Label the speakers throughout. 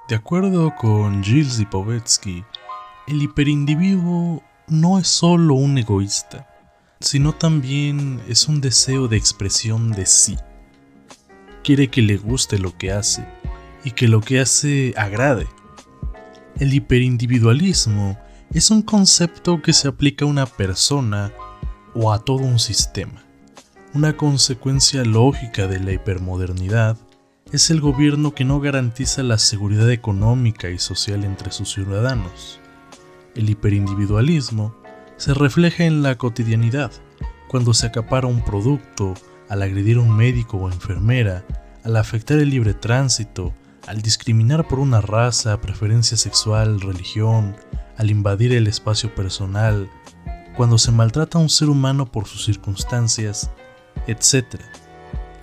Speaker 1: De acuerdo con Gilles Lipovetsky, el hiperindividuo no es solo un egoísta, sino también es un deseo de expresión de sí. Quiere que le guste lo que hace y que lo que hace agrade. El hiperindividualismo es un concepto que se aplica a una persona o a todo un sistema. Una consecuencia lógica de la hipermodernidad es el gobierno que no garantiza la seguridad económica y social entre sus ciudadanos. El hiperindividualismo se refleja en la cotidianidad, cuando se acapara un producto, al agredir a un médico o enfermera, al afectar el libre tránsito, al discriminar por una raza, preferencia sexual, religión, al invadir el espacio personal, cuando se maltrata a un ser humano por sus circunstancias, etc.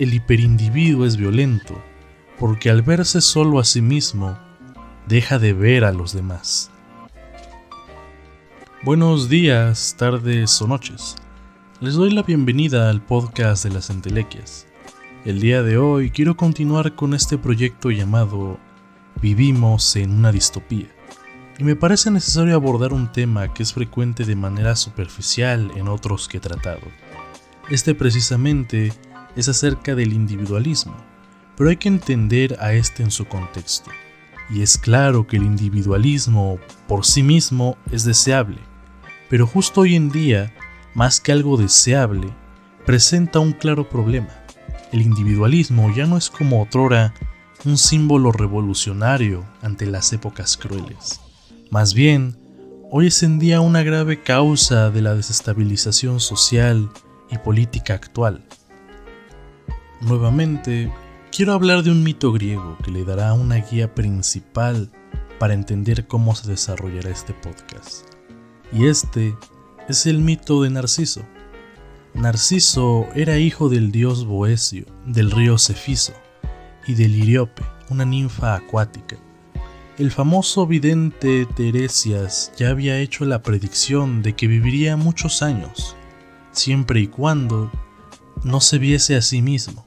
Speaker 1: El hiperindividuo es violento, porque al verse solo a sí mismo, deja de ver a los demás. Buenos días, tardes o noches. Les doy la bienvenida al podcast de las entelequias. El día de hoy quiero continuar con este proyecto llamado Vivimos en una distopía. Y me parece necesario abordar un tema que es frecuente de manera superficial en otros que he tratado. Este precisamente es acerca del individualismo, pero hay que entender a este en su contexto. Y es claro que el individualismo por sí mismo es deseable, pero justo hoy en día, más que algo deseable, presenta un claro problema. El individualismo ya no es como otrora un símbolo revolucionario ante las épocas crueles. Más bien, hoy es en día una grave causa de la desestabilización social y política actual. Nuevamente, quiero hablar de un mito griego que le dará una guía principal para entender cómo se desarrollará este podcast. Y este es el mito de Narciso. Narciso era hijo del dios Boecio, del río Cefiso, y de Liriope, una ninfa acuática. El famoso vidente Teiresias ya había hecho la predicción de que viviría muchos años, siempre y cuando no se viese a sí mismo.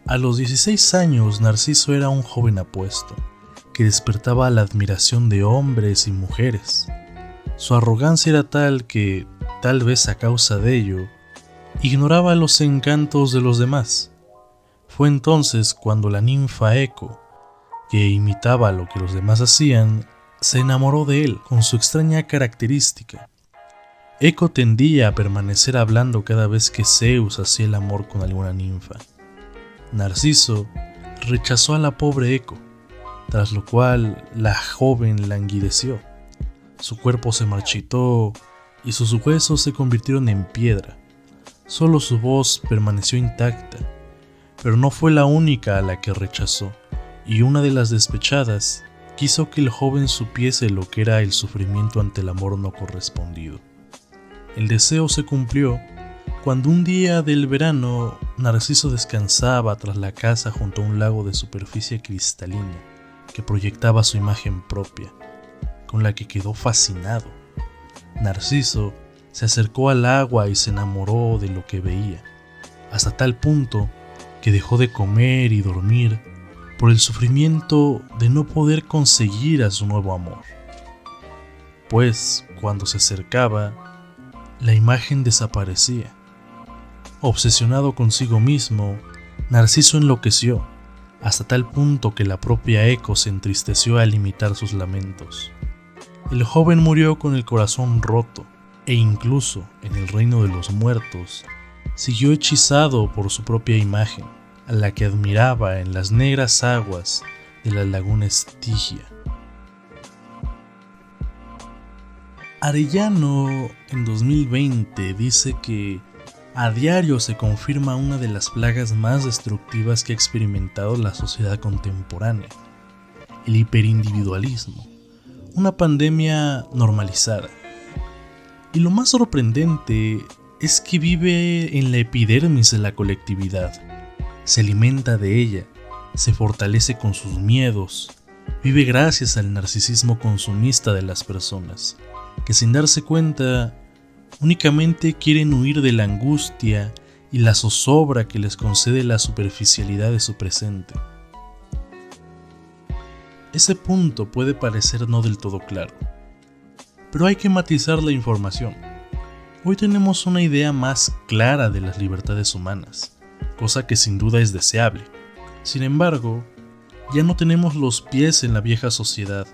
Speaker 1: A los 16 años, Narciso era un joven apuesto, que despertaba la admiración de hombres y mujeres. Su arrogancia era tal que, tal vez a causa de ello, ignoraba los encantos de los demás. Fue entonces cuando la ninfa Eco, que imitaba lo que los demás hacían, se enamoró de él con su extraña característica. Eco tendía a permanecer hablando cada vez que Zeus hacía el amor con alguna ninfa. Narciso rechazó a la pobre Eco, tras lo cual la joven languideció. Su cuerpo se marchitó y sus huesos se convirtieron en piedra. Solo su voz permaneció intacta, pero no fue la única a la que rechazó, y una de las despechadas quiso que el joven supiese lo que era el sufrimiento ante el amor no correspondido. El deseo se cumplió cuando un día del verano Narciso descansaba tras la casa junto a un lago de superficie cristalina que proyectaba su imagen propia, con la que quedó fascinado. Narciso se acercó al agua y se enamoró de lo que veía, hasta tal punto que dejó de comer y dormir por el sufrimiento de no poder conseguir a su nuevo amor. Pues, cuando se acercaba, la imagen desaparecía. Obsesionado consigo mismo, Narciso enloqueció, hasta tal punto que la propia Eco se entristeció al imitar sus lamentos. El joven murió con el corazón roto, e incluso en el reino de los muertos, siguió hechizado por su propia imagen, a la que admiraba en las negras aguas de la laguna Estigia. Arellano en 2020 dice que a diario se confirma una de las plagas más destructivas que ha experimentado la sociedad contemporánea, el hiperindividualismo, una pandemia normalizada. Y lo más sorprendente es que vive en la epidermis de la colectividad, se alimenta de ella, se fortalece con sus miedos, vive gracias al narcisismo consumista de las personas, que sin darse cuenta únicamente quieren huir de la angustia y la zozobra que les concede la superficialidad de su presente. ese punto puede parecer no del todo claro. Pero hay que matizar la información. Hoy tenemos una idea más clara de las libertades humanas, cosa que sin duda es deseable. Sin embargo, ya no tenemos los pies en la vieja sociedad,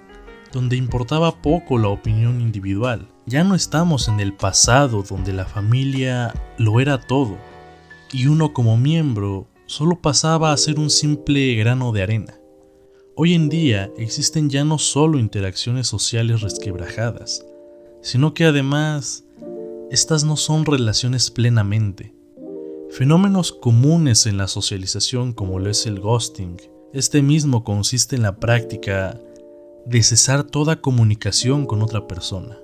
Speaker 1: donde importaba poco la opinión individual. Ya no estamos en el pasado donde la familia lo era todo, y uno como miembro solo pasaba a ser un simple grano de arena. Hoy en día existen ya no solo interacciones sociales resquebrajadas, sino que además estas no son relaciones plenamente. Fenómenos comunes en la socialización como lo es el ghosting, este mismo consiste en la práctica de cesar toda comunicación con otra persona.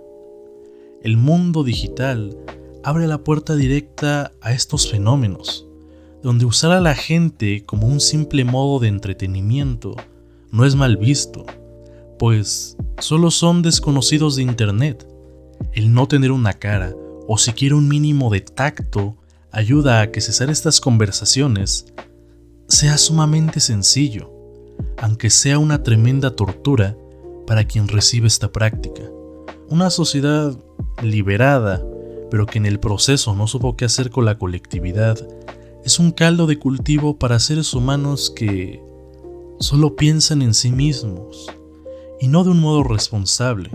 Speaker 1: El mundo digital abre la puerta directa a estos fenómenos, donde usar a la gente como un simple modo de entretenimiento no es mal visto, pues solo son desconocidos de internet. El no tener una cara o siquiera un mínimo de tacto ayuda a que cesar estas conversaciones sea sumamente sencillo, aunque sea una tremenda tortura para quien recibe esta práctica. Una sociedad liberada, pero que en el proceso no supo qué hacer con la colectividad, es un caldo de cultivo para seres humanos que solo piensan en sí mismos, y no de un modo responsable,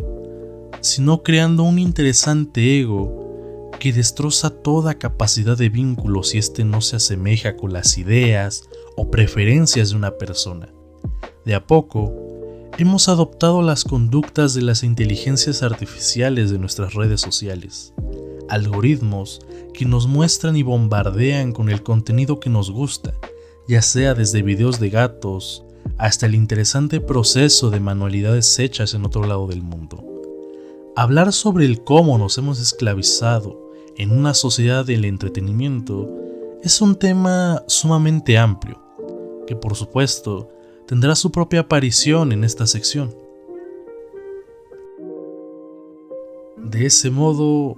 Speaker 1: sino creando un interesante ego que destroza toda capacidad de vínculo si éste no se asemeja con las ideas o preferencias de una persona. De a poco, hemos adoptado las conductas de las inteligencias artificiales de nuestras redes sociales, algoritmos que nos muestran y bombardean con el contenido que nos gusta, ya sea desde videos de gatos hasta el interesante proceso de manualidades hechas en otro lado del mundo. Hablar sobre el cómo nos hemos esclavizado en una sociedad del entretenimiento es un tema sumamente amplio, que por supuesto tendrá su propia aparición en esta sección. De ese modo,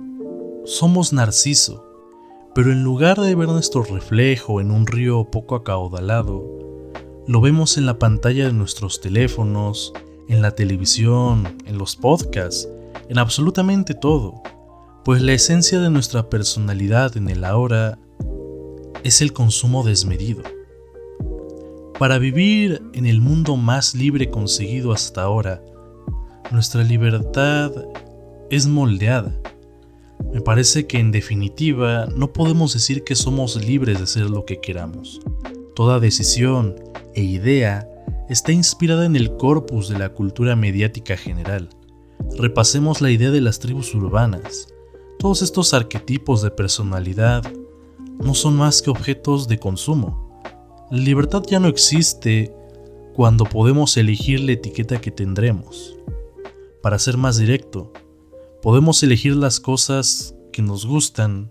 Speaker 1: somos Narciso, pero en lugar de ver nuestro reflejo en un río poco acaudalado, lo vemos en la pantalla de nuestros teléfonos, en la televisión, en los podcasts, en absolutamente todo, pues la esencia de nuestra personalidad en el ahora es el consumo desmedido. Para vivir en el mundo más libre conseguido hasta ahora, nuestra libertad es moldeada. Me parece que en definitiva no podemos decir que somos libres de hacer lo que queramos. Toda decisión e idea está inspirada en el corpus de la cultura mediática general. Repasemos la idea de las tribus urbanas. Todos estos arquetipos de personalidad no son más que objetos de consumo. La libertad ya no existe cuando podemos elegir la etiqueta que tendremos. Para ser más directo, podemos elegir las cosas que nos gustan,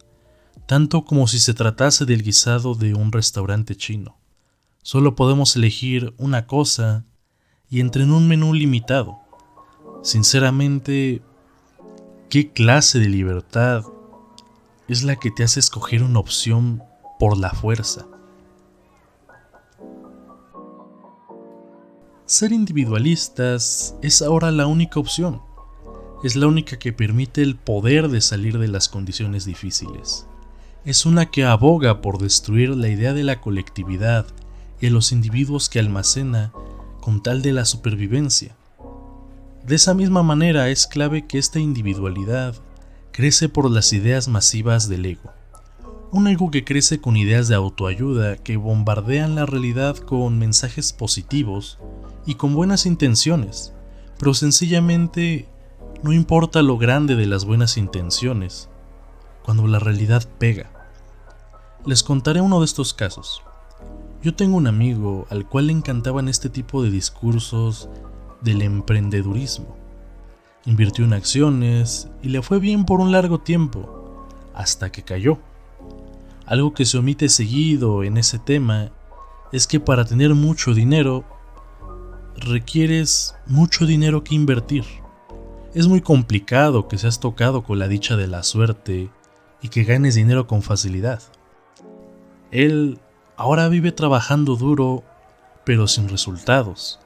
Speaker 1: tanto como si se tratase del guisado de un restaurante chino. Solo podemos elegir una cosa y entre en un menú limitado. Sinceramente, ¿qué clase de libertad es la que te hace escoger una opción por la fuerza? Ser individualistas es ahora la única opción. Es la única que permite el poder de salir de las condiciones difíciles. Es una que aboga por destruir la idea de la colectividad y a los individuos que almacena con tal de la supervivencia. De esa misma manera es clave que esta individualidad crece por las ideas masivas del ego. Un ego que crece con ideas de autoayuda que bombardean la realidad con mensajes positivos y con buenas intenciones, pero sencillamente no importa lo grande de las buenas intenciones cuando la realidad pega. Les contaré uno de estos casos. Yo tengo un amigo al cual le encantaban este tipo de discursos del emprendedurismo. Invirtió en acciones y le fue bien por un largo tiempo, hasta que cayó. Algo que se omite seguido en ese tema es que para tener mucho dinero, requieres mucho dinero que invertir. Es muy complicado que seas tocado con la dicha de la suerte y que ganes dinero con facilidad. Él ahora vive trabajando duro, pero sin resultados,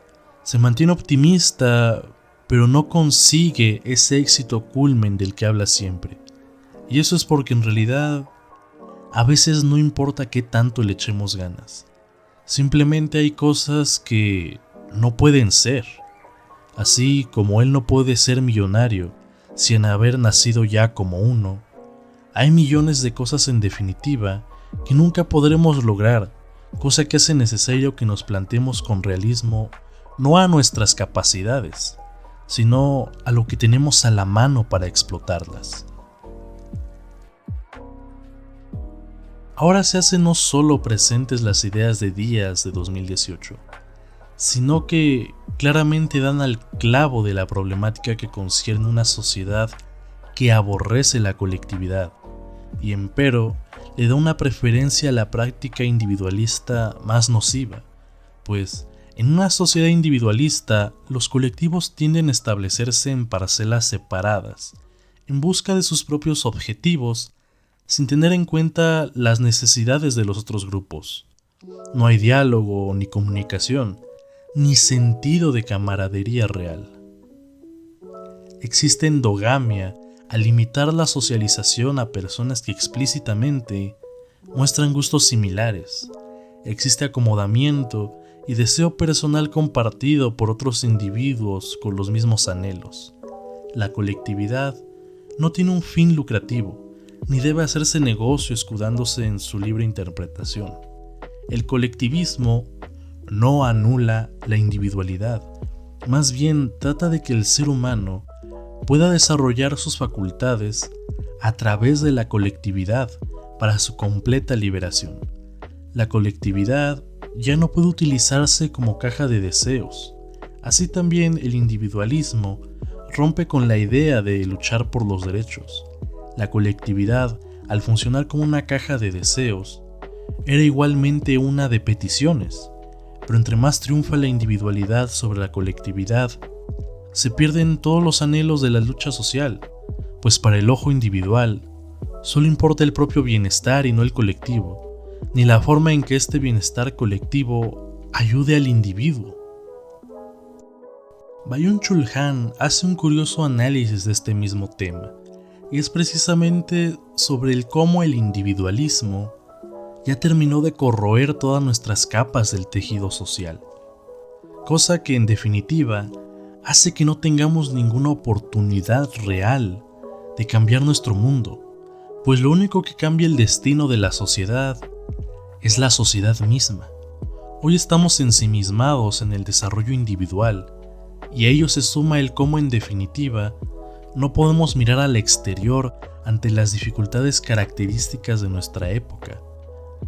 Speaker 1: Se mantiene optimista, pero no consigue ese éxito culmen del que habla siempre. Y eso es porque en realidad a veces no importa qué tanto le echemos ganas. Simplemente hay cosas que no pueden ser. Así como él no puede ser millonario sin haber nacido ya como uno, hay millones de cosas en definitiva que nunca podremos lograr, cosa que hace necesario que nos planteemos con realismo no a nuestras capacidades, sino a lo que tenemos a la mano para explotarlas. Ahora se hacen no solo presentes las ideas de Díaz de 2018, sino que claramente dan al clavo de la problemática que concierne una sociedad que aborrece la colectividad y empero le da una preferencia a la práctica individualista más nociva, pues en una sociedad individualista los colectivos tienden a establecerse en parcelas separadas, en busca de sus propios objetivos, sin tener en cuenta las necesidades de los otros grupos. No hay diálogo ni comunicación, ni sentido de camaradería real. Existe endogamia al limitar la socialización a personas que explícitamente muestran gustos similares. Existe acomodamiento y deseo personal compartido por otros individuos con los mismos anhelos. La colectividad no tiene un fin lucrativo, ni debe hacerse negocio escudándose en su libre interpretación. El colectivismo no anula la individualidad, más bien trata de que el ser humano pueda desarrollar sus facultades a través de la colectividad para su completa liberación. La colectividad ya no puede utilizarse como caja de deseos. Así también el individualismo rompe con la idea de luchar por los derechos. La colectividad, al funcionar como una caja de deseos, era igualmente una de peticiones, pero entre más triunfa la individualidad sobre la colectividad, se pierden todos los anhelos de la lucha social, pues para el ojo individual solo importa el propio bienestar y no el colectivo, ni la forma en que este bienestar colectivo ayude al individuo. Byung-Chul Han hace un curioso análisis de este mismo tema, y es precisamente sobre el cómo el individualismo ya terminó de corroer todas nuestras capas del tejido social, cosa que en definitiva hace que no tengamos ninguna oportunidad real de cambiar nuestro mundo, pues lo único que cambia el destino de la sociedad es la sociedad misma. Hoy estamos ensimismados en el desarrollo individual, y a ello se suma el cómo en definitiva no podemos mirar al exterior ante las dificultades características de nuestra época,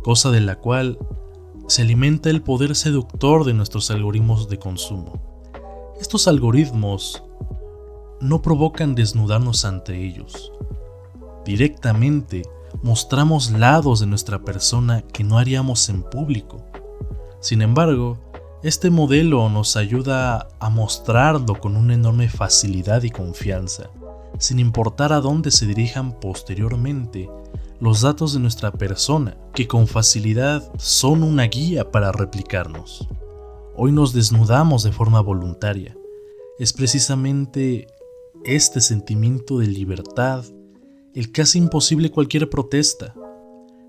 Speaker 1: cosa de la cual se alimenta el poder seductor de nuestros algoritmos de consumo. Estos algoritmos no provocan desnudarnos ante ellos. Directamente mostramos lados de nuestra persona que no haríamos en público. Sin embargo, este modelo nos ayuda a mostrarlo con una enorme facilidad y confianza, sin importar a dónde se dirijan posteriormente los datos de nuestra persona, que con facilidad son una guía para replicarnos. Hoy nos desnudamos de forma voluntaria. Es precisamente este sentimiento de libertad el que hace imposible cualquier protesta.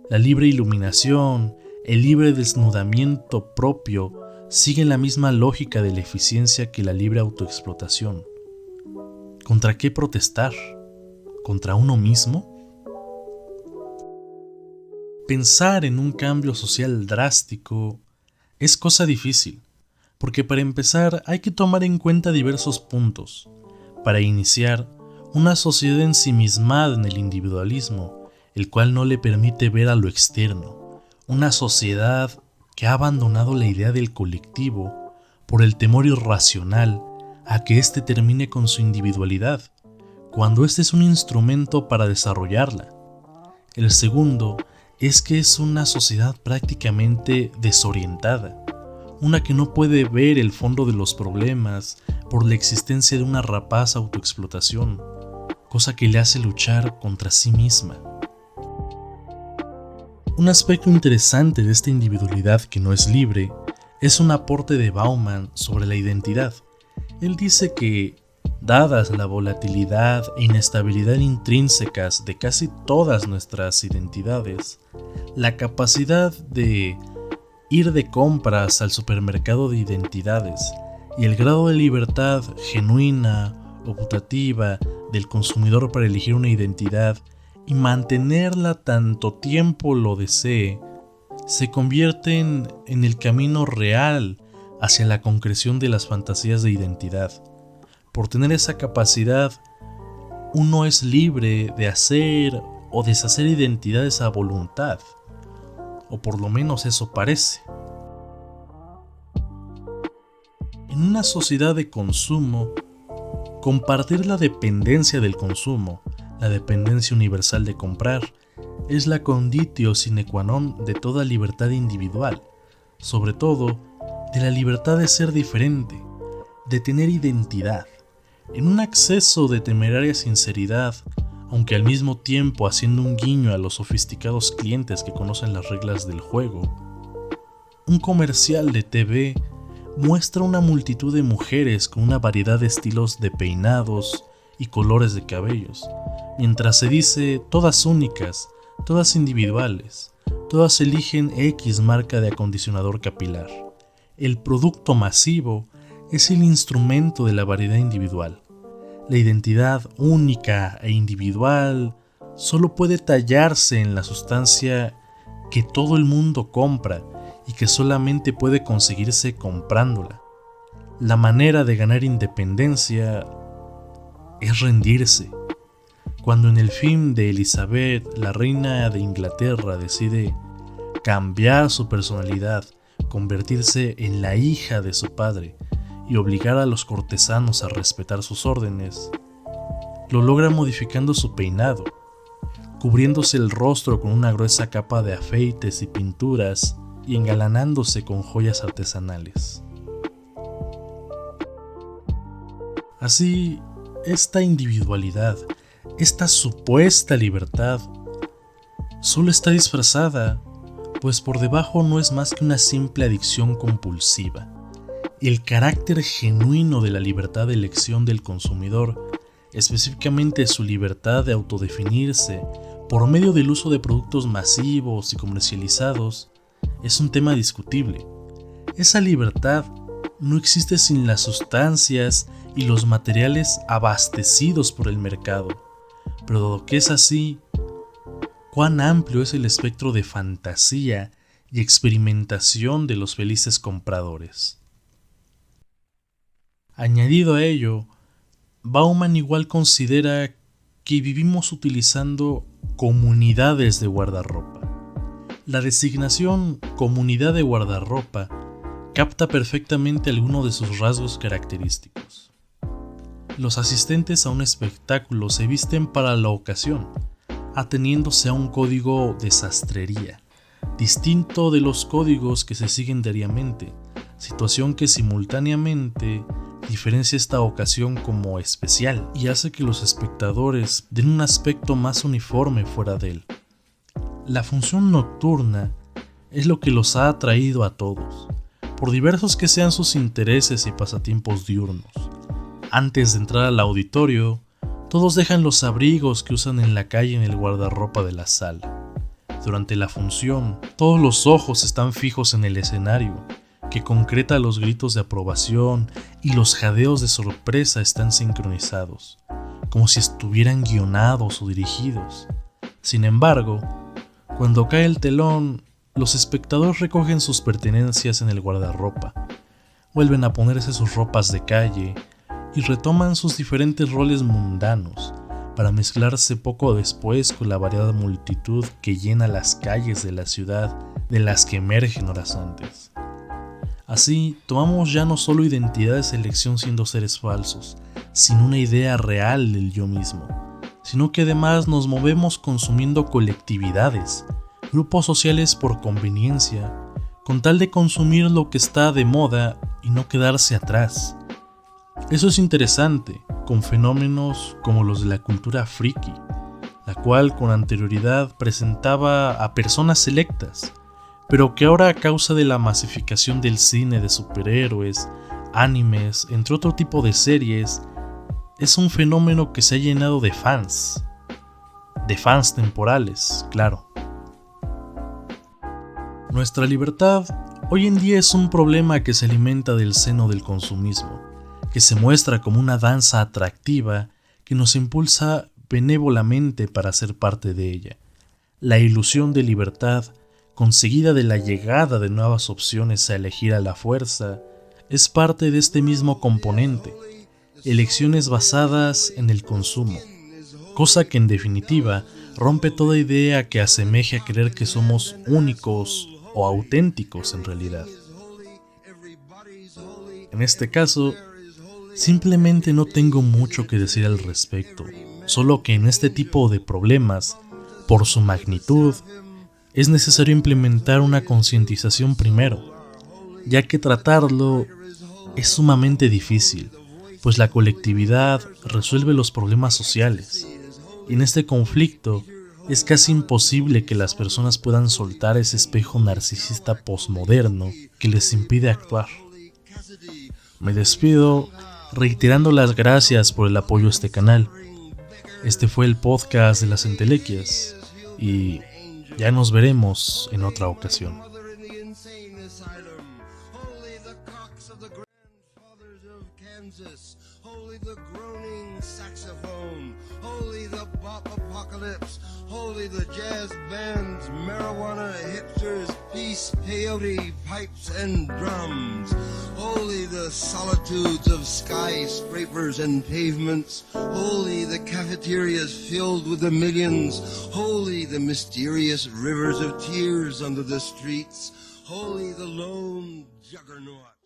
Speaker 1: La libre iluminación, el libre desnudamiento propio siguen la misma lógica de la eficiencia que la libre autoexplotación. ¿Contra qué protestar? ¿Contra uno mismo? Pensar en un cambio social drástico es cosa difícil, porque para empezar hay que tomar en cuenta diversos puntos. Para iniciar, una sociedad ensimismada en el individualismo, el cual no le permite ver a lo externo. Una sociedad que ha abandonado la idea del colectivo por el temor irracional a que éste termine con su individualidad, cuando este es un instrumento para desarrollarla. El segundo es que es una sociedad prácticamente desorientada, una que no puede ver el fondo de los problemas por la existencia de una rapaz autoexplotación, cosa que le hace luchar contra sí misma. Un aspecto interesante de esta individualidad que no es libre es un aporte de Bauman sobre la identidad. Él dice que, dadas la volatilidad e inestabilidad intrínsecas de casi todas nuestras identidades, la capacidad de ir de compras al supermercado de identidades y el grado de libertad genuina o putativa del consumidor para elegir una identidad y mantenerla tanto tiempo lo desee, se convierten en el camino real hacia la concreción de las fantasías de identidad. Por tener esa capacidad, uno es libre de hacer o deshacer identidades a voluntad, o por lo menos eso parece. En una sociedad de consumo, compartir la dependencia del consumo, la dependencia universal de comprar, es la conditio sine qua non de toda libertad individual, sobre todo de la libertad de ser diferente, de tener identidad, en un acceso de temeraria sinceridad, aunque al mismo tiempo haciendo un guiño a los sofisticados clientes que conocen las reglas del juego. Un comercial de TV muestra una multitud de mujeres con una variedad de estilos de peinados y colores de cabellos, mientras se dice todas únicas, todas individuales, todas eligen X marca de acondicionador capilar. El producto masivo es el instrumento de la variedad individual. La identidad única e individual solo puede tallarse en la sustancia que todo el mundo compra y que solamente puede conseguirse comprándola. La manera de ganar independencia es rendirse. Cuando en el film de Elizabeth, la reina de Inglaterra, decide cambiar su personalidad, convertirse en la hija de su padre y obligar a los cortesanos a respetar sus órdenes, lo logra modificando su peinado, cubriéndose el rostro con una gruesa capa de afeites y pinturas y engalanándose con joyas artesanales. Así, esta individualidad, esta supuesta libertad, solo está disfrazada, pues por debajo no es más que una simple adicción compulsiva. El carácter genuino de la libertad de elección del consumidor, específicamente su libertad de autodefinirse por medio del uso de productos masivos y comercializados, es un tema discutible. Esa libertad no existe sin las sustancias y los materiales abastecidos por el mercado. Pero dado que es así, ¿cuán amplio es el espectro de fantasía y experimentación de los felices compradores? Añadido a ello, Bauman igual considera que vivimos utilizando comunidades de guardarropa. La designación comunidad de guardarropa capta perfectamente algunos de sus rasgos característicos. Los asistentes a un espectáculo se visten para la ocasión, ateniéndose a un código de sastrería, distinto de los códigos que se siguen diariamente, situación que simultáneamente diferencia esta ocasión como especial y hace que los espectadores den un aspecto más uniforme fuera de él. La función nocturna es lo que los ha atraído a todos, por diversos que sean sus intereses y pasatiempos diurnos. Antes de entrar al auditorio, todos dejan los abrigos que usan en la calle en el guardarropa de la sala. Durante la función, todos los ojos están fijos en el escenario, que concreta los gritos de aprobación y los jadeos de sorpresa están sincronizados, como si estuvieran guionados o dirigidos. Sin embargo, cuando cae el telón, los espectadores recogen sus pertenencias en el guardarropa, vuelven a ponerse sus ropas de calle y retoman sus diferentes roles mundanos para mezclarse poco después con la variada multitud que llena las calles de la ciudad de las que emergen horas antes. Así, tomamos ya no solo identidad de selección siendo seres falsos, sin una idea real del yo mismo, sino que además nos movemos consumiendo colectividades, grupos sociales por conveniencia, con tal de consumir lo que está de moda y no quedarse atrás. Eso es interesante, con fenómenos como los de la cultura friki, la cual con anterioridad presentaba a personas selectas, pero que ahora, a causa de la masificación del cine de superhéroes, animes, entre otro tipo de series, es un fenómeno que se ha llenado de fans temporales, claro. Nuestra libertad hoy en día es un problema que se alimenta del seno del consumismo, que se muestra como una danza atractiva que nos impulsa benévolamente para ser parte de ella. La ilusión de libertad, conseguida de la llegada de nuevas opciones a elegir a la fuerza, es parte de este mismo componente, elecciones basadas en el consumo, cosa que en definitiva rompe toda idea que asemeje a creer que somos únicos o auténticos en realidad. En este caso, simplemente no tengo mucho que decir al respecto, solo que en este tipo de problemas, por su magnitud, es necesario implementar una concientización primero, ya que tratarlo es sumamente difícil, pues la colectividad resuelve los problemas sociales, y en este conflicto es casi imposible que las personas puedan soltar ese espejo narcisista posmoderno que les impide actuar. Me despido reiterando las gracias por el apoyo a este canal. Este fue el podcast de las entelequias y ya nos veremos en otra ocasión. Holy the groaning saxophone, holy the bop apocalypse, holy the jazz bands, marijuana hipsters, peace, peyote, pipes and drums, holy the solitudes of skyscrapers and pavements, holy the cafeterias filled with the millions, holy the mysterious rivers of tears under the streets, holy the lone juggernaut.